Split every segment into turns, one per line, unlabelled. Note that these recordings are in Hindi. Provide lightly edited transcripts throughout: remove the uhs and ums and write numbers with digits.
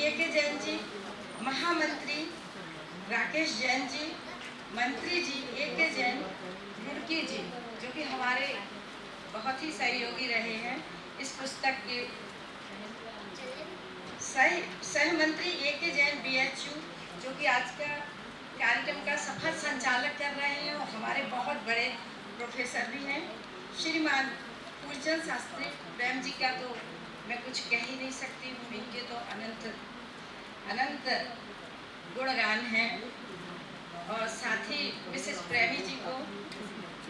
A.K. जैन जी, महामंत्री राकेश जैन जी, मंत्री जी A.K. जैन, रुड़की जी, जो कि हमारे बहुत ही सहयोगी रहे हैं इस पुस्तक के, सह मंत्री A.K. जैन BHU, जो कि आज का कार्यक्रम का सफल संचालक कर रहे हैं और हमारे बहुत बड़े प्रोफेसर भी हैं। श्रीमान फूलचंद शास्त्री प्रेम जी का तो मैं कुछ कह ही नहीं सकती हूँ, इनके तो अनंत अनंत गुणगान हैं। और साथ ही मिसेस प्रेमी जी को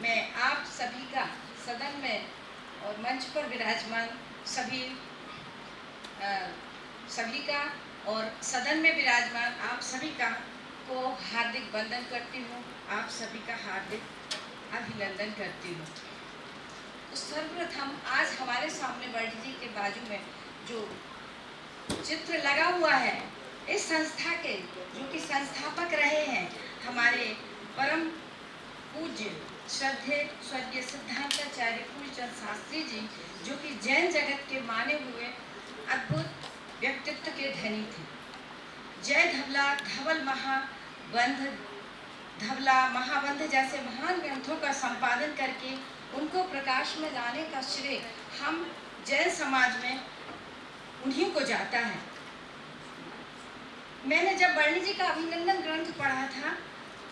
मैं आप सभी का सदन में और मंच पर विराजमान सभी का और सदन में विराजमान आप सभी का को हार्दिक वंदन करती हूँ, आप सभी का हार्दिक अभिनंदन करती हूँ। तो सर्वप्रथम आज हमारे सामने वर्णी जी के बाजू में जो चित्र लगा हुआ है, इस संस्था के जो कि संस्थापक रहे हैं हमारे परम पूज्य श्रद्धेय स्वर्गीय सिद्धांताचार्य फूलचंद शास्त्री जी, जो कि जैन जगत के माने हुए अद्भुत व्यक्तित्व के धनी थे। जय धवला, धवल महाबंध जैसे महान ग्रंथों का संपादन करके उनको प्रकाश में लाने का श्रेय हम जैन समाज में उन्हीं को जाता है। मैंने जब वर्णी जी का अभिनंदन ग्रंथ पढ़ा था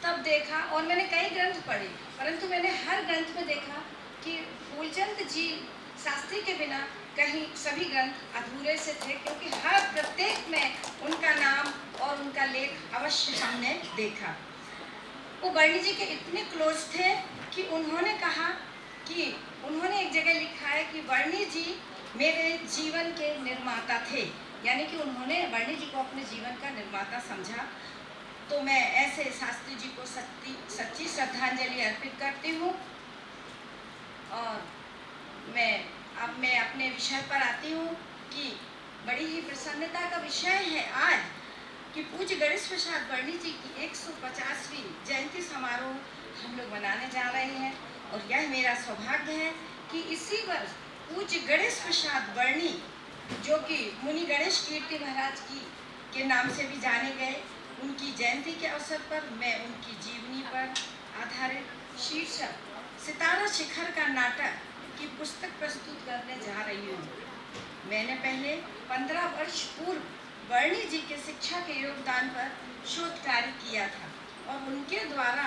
तब देखा, और मैंने कई ग्रंथ पढ़े, परंतु मैंने हर ग्रंथ में देखा कि फूलचंद जी शास्त्री के बिना कहीं सभी ग्रंथ अधूरे से थे, क्योंकि हर प्रत्येक में उनका नाम और उनका लेख अवश्य हमने देखा। वो वर्णी जी के इतने क्लोज थे कि उन्होंने कहा कि उन्होंने एक जगह लिखा है कि वर्णी जी मेरे जीवन के निर्माता थे, यानी कि उन्होंने वर्णी जी को अपने जीवन का निर्माता समझा। तो मैं ऐसे शास्त्री जी को सच्ची श्रद्धांजलि अर्पित करती हूँ। और मैं अपने विषय पर आती हूँ कि बड़ी ही प्रसन्नता का विषय है आज कि पूज्य गणेश प्रसाद वर्णी जी की 150वीं जयंती समारोह हम लोग मनाने जा रहे हैं। और यह मेरा सौभाग्य है कि इसी वर्ष पूज्य गणेश प्रसाद वर्णी, जो कि मुनि गणेश कीर्ति महाराज की के नाम से भी जाने गए, उनकी जयंती के अवसर पर मैं उनकी जीवनी पर आधारित शीर्षक सितारा शिखर का नाटक की पुस्तक प्रस्तुत करने जा रही हूँ। मैंने पहले 15 वर्ष पूर्व वर्णी जी के शिक्षा के योगदान पर शोध कार्य किया था और उनके द्वारा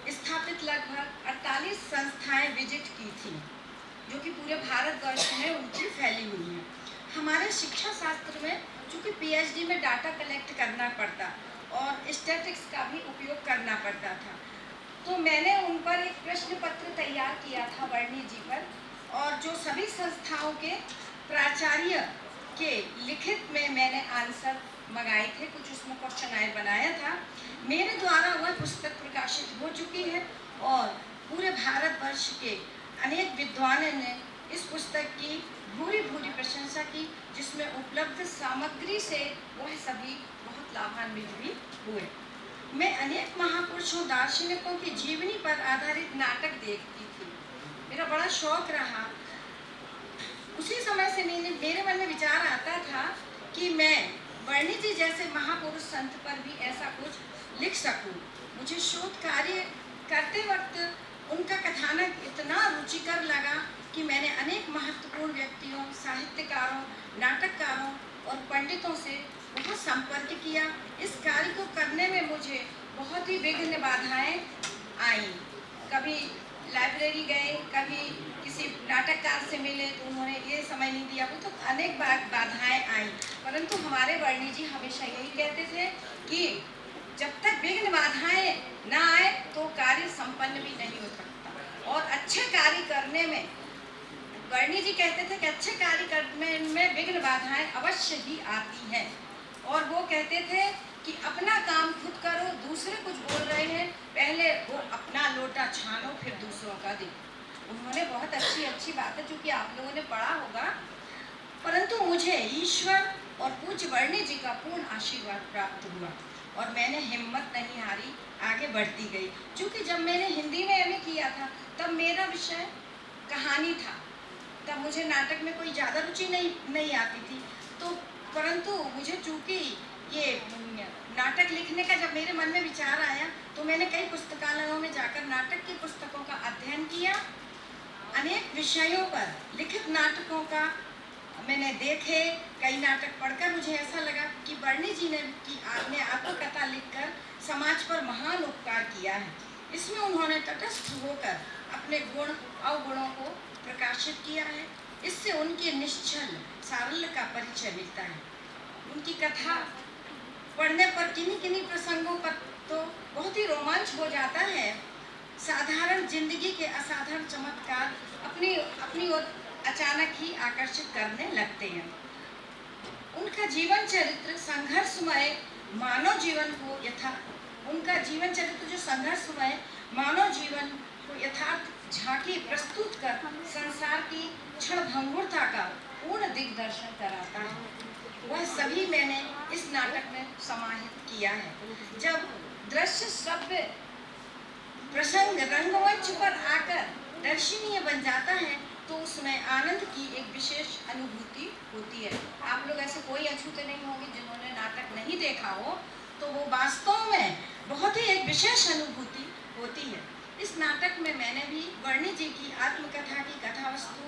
स्थापित लगभग 48 संस्थाएं विजिट की थी, जो कि पूरे भारतवर्ष में उनकी फैली हुई हैं। हमारे शिक्षा शास्त्र में चूँकि PhD में डाटा कलेक्ट करना पड़ता और स्टैटिक्स का भी उपयोग करना पड़ता था, तो मैंने उन पर एक प्रश्न पत्र तैयार किया था वर्णी जी पर, और जो सभी संस्थाओं के प्राचार्य के लिखित में मैंने आंसर मंगाए थे, कुछ उसमें क्वेश्चनायर बनाया था। मेरे द्वारा वह पुस्तक प्रकाशित हो चुकी है और पूरे भारतवर्ष के अनेक विद्वानों ने इस पुस्तक की भूरी प्रशंसा की, जिसमें उपलब्ध सामग्री से वह सभी बहुत लाभान्वित भी हुए। मैं अनेक महापुरुषों दार्शनिकों की जीवनी पर आधारित नाटक देखती थी, मेरा बड़ा शौक रहा। उसी समय से मेरे मन में विचार आता था कि मैं वर्णी जी जैसे महापुरुष संत पर भी ऐसा कुछ लिख सकूं। मुझे शोध कार्य करते वक्त उनका कथानक इतना रुचिकर लगा कि मैंने अनेक महत्वपूर्ण व्यक्तियों, साहित्यकारों, नाटककारों और पंडितों से बहुत संपर्क किया। इस कार्य को करने में मुझे बहुत ही विघ्न बाधाएं आईं। कभी लाइब्रेरी गए, कभी किसी नाटककार से मिले तो उन्होंने ये समय नहीं दिया, वो तो अनेक बाधाएं आईं। परंतु हमारे वर्णी जी हमेशा यही कहते थे कि जब तक विघ्न बाधाएं ना आए तो कार्य संपन्न भी नहीं हो सकता। और अच्छे कार्य करने में वर्णी जी कहते थे कि अच्छे कार्य करने में विघ्न बाधाएं अवश्य ही आती हैं। और वो कहते थे कि अपना काम खुद करो, दूसरे कुछ बोल रहे हैं, पहले वो अपना लोटा छानो फिर दूसरों का देखो। उन्होंने बहुत अच्छी बातें, जो कि आप लोगों ने पढ़ा होगा, परंतु मुझे ईश्वर और पूज्य वर्णी जी का पूर्ण आशीर्वाद प्राप्त हुआ और मैंने हिम्मत नहीं हारी, आगे बढ़ती गई। क्योंकि जब मैंने हिंदी में MA किया था तब मेरा विषय कहानी था, तब मुझे नाटक में कोई ज़्यादा रुचि नहीं आती थी। तो परंतु मुझे चूंकि ये नाटक लिखने का जब मेरे मन में विचार आया तो मैंने कई पुस्तकालयों में जाकर नाटक की पुस्तकों का अध्ययन किया। अनेक विषयों पर लिखित नाटकों का मैंने देखे। कई नाटक पढ़कर मुझे ऐसा लगा कि वर्णी जी ने आत्मकथा लिखकर समाज पर महान उपकार किया है। इसमें उन्होंने तटस्थ होकर अपने गुण अवगुणों को प्रकाशित किया है। इससे उनके निश्चल सारल्य का परिचय मिलता है। उनकी कथा पढ़ने पर किन्हीं किन्हीं प्रसंगों पर तो बहुत ही रोमांच हो जाता है। साधारण जिंदगी के असाधारण चमत्कार अपनी ओर अचानक ही आकर्षित करने लगते हैं। उनका जीवन चरित्र संघर्षमय मानव जीवन को उनका जीवन चरित्र जो संघर्षमय मानव जीवन को यथार्थ झांकी प्रस्तुत कर संसार की क्षणभंगुरता का पूर्ण दिग्दर्शन कराता है। वह सभी मैंने इस नाटक में समाहित किया है। जब दृश्य श्रव्य प्रसंग रंगमंच पर आकर दर्शनीय बन जाता है तो उसमें आनंद की एक विशेष अनुभूति होती है। आप लोग ऐसे कोई अछूते नहीं होंगे जिन्होंने नाटक नहीं देखा हो, तो वो वास्तव में बहुत ही एक विशेष अनुभूति होती है। इस नाटक में मैंने भी वर्णी जी की आत्मकथा की कथावस्तु,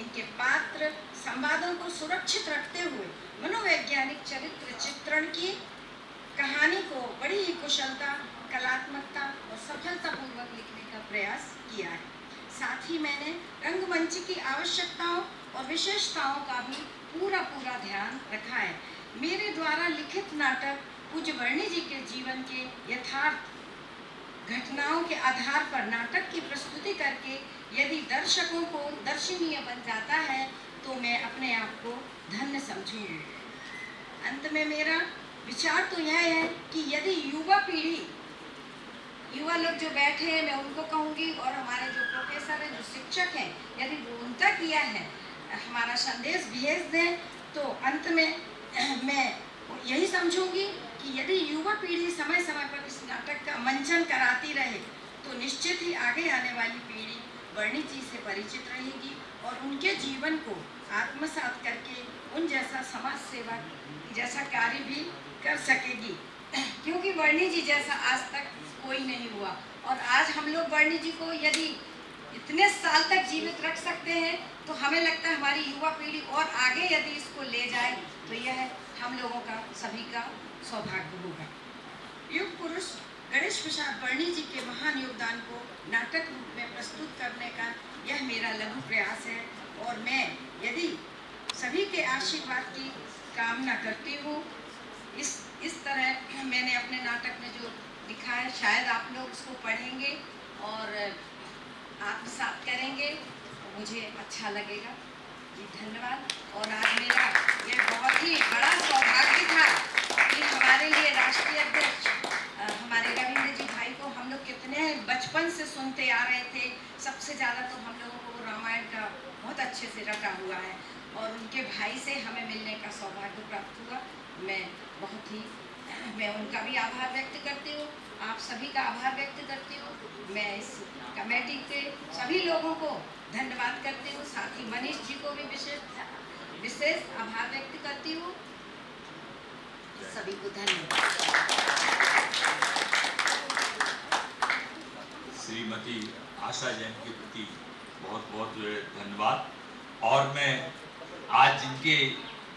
इनके पात्र, संवादों को सुरक्षित रखते हुए मनोवैज्ञानिक चरित्र चित्रण की कहानी को बड़ी ही कुशलता, कलात्मकता और सफलतापूर्वक लिखने का प्रयास किया है। साथ ही मैंने रंगमंच की आवश्यकताओं और विशेषताओं का भी पूरा ध्यान रखा है। मेरे द्वारा लिखित नाटक पूज्य वर्णी जी के जीवन के यथार्थ घटनाओं के आधार पर नाटक की प्रस्तुति करके यदि दर्शकों को दर्शनीय बन जाता है तो मैं अपने आप को धन्य समझूंगी। अंत में मेरा विचार तो यह है कि यदि युवा लोग जो बैठे हैं, मैं उनको कहूँगी, और हमारे जो प्रोफेसर हैं, जो शिक्षक हैं, यदि उनका किया है हमारा संदेश भेज दें तो अंत में मैं यही समझूंगी कि यदि युवा पीढ़ी समय समय पर इस नाटक का मंचन कराती रहे तो निश्चित ही आगे आने वाली पीढ़ी वर्णी जी से परिचित रहेगी और उनके जीवन को आत्मसात करके उन जैसा समाज सेवा जैसा कार्य भी कर सकेगी। क्योंकि वर्णी जी जैसा आज तक कोई नहीं हुआ, और आज हम लोग वर्णी जी को यदि इतने साल तक जीवित रख सकते हैं तो हमें लगता है हमारी युवा पीढ़ी और आगे यदि इसको ले जाए तो यह हम लोगों का सभी का सौभाग्य होगा। युग पुरुष गणेश प्रसाद वर्णी जी के महान योगदान को नाटक रूप में प्रस्तुत करने का यह मेरा लघु प्रयास है, और मैं यदि सभी के आशीर्वाद की कामना करती हूँ। इस तरह मैंने अपने नाटक में जो लिखा है, शायद आप लोग उसको पढ़ेंगे और आत्मसात करेंगे, मुझे अच्छा लगेगा जी। धन्यवाद। और आज मेरा यह बहुत ही बड़ा सौभाग्य था कि हमारे लिए राष्ट्रीय अध्यक्ष हमारे रविंद्र जी भाई को हम लोग कितने बचपन से सुनते आ रहे थे। सबसे ज़्यादा तो हम लोगों को रामायण का बहुत अच्छे से रटा हुआ है, और उनके भाई से हमें मिलने का सौभाग्य प्राप्त हुआ। मैं उनका भी आभार व्यक्त करती हूँ, आप सभी का आभार व्यक्त करती हूँ। मैं इस कमेटी के सभी लोगों को धन्यवाद करती हूँ, साथ ही मनीष जी को भी विशेष आभार व्यक्त करती हूँ। सभी को धन्यवाद।
श्रीमती आशा जैन के प्रति बहुत बहुत धन्यवाद। और मैं आज जिनके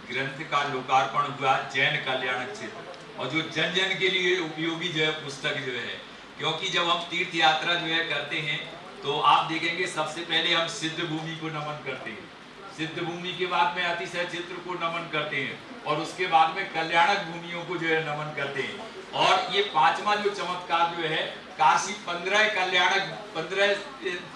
ग्रंथ का लोकार्पण हुआ, जैन कल्याणक क्षेत्र, और जो जन जन के लिए उपयोगी जो है पुस्तक जो है, क्योंकि जब हम तीर्थ यात्रा जो है करते हैं तो आप देखेंगे सबसे पहले हम सिद्ध भूमि को नमन करते हैं, सिद्ध भूमि के बाद में अतिशय चित्र को नमन करते हैं, और उसके बाद में कल्याणक भूमियों को जो है नमन करते हैं। और ये पांचवा जो चमत्कार जो है, काशी 15 कल्याणक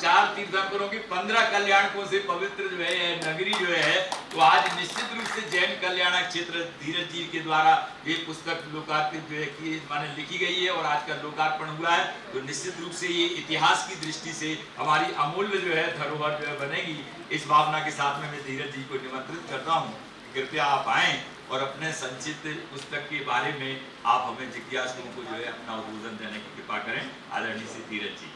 4 तीर्थंकरों की 15 कल्याणकों से पवित्र जो है नगरी जो है, तो आज निश्चित रूप से जैन कल्याणक क्षेत्र धीरज जी के द्वारा ये पुस्तक लोकार्पित जो है कि माने लिखी गई है और आज का लोकार्पण हुआ है, तो निश्चित रूप से ये इतिहास की दृष्टि से हमारी अमूल्य जो है धरोहर जो है बनेगी। इस भावना के साथ में मैं धीरज जी को निमंत्रित करता हूँ, कृपया आप आएँ और अपने संचित पुस्तक के बारे में आप हमें जिज्ञासुओं को जो है अपना उद्बोधन देने की कृपा करें। आदरणीय श्री धीरज जी।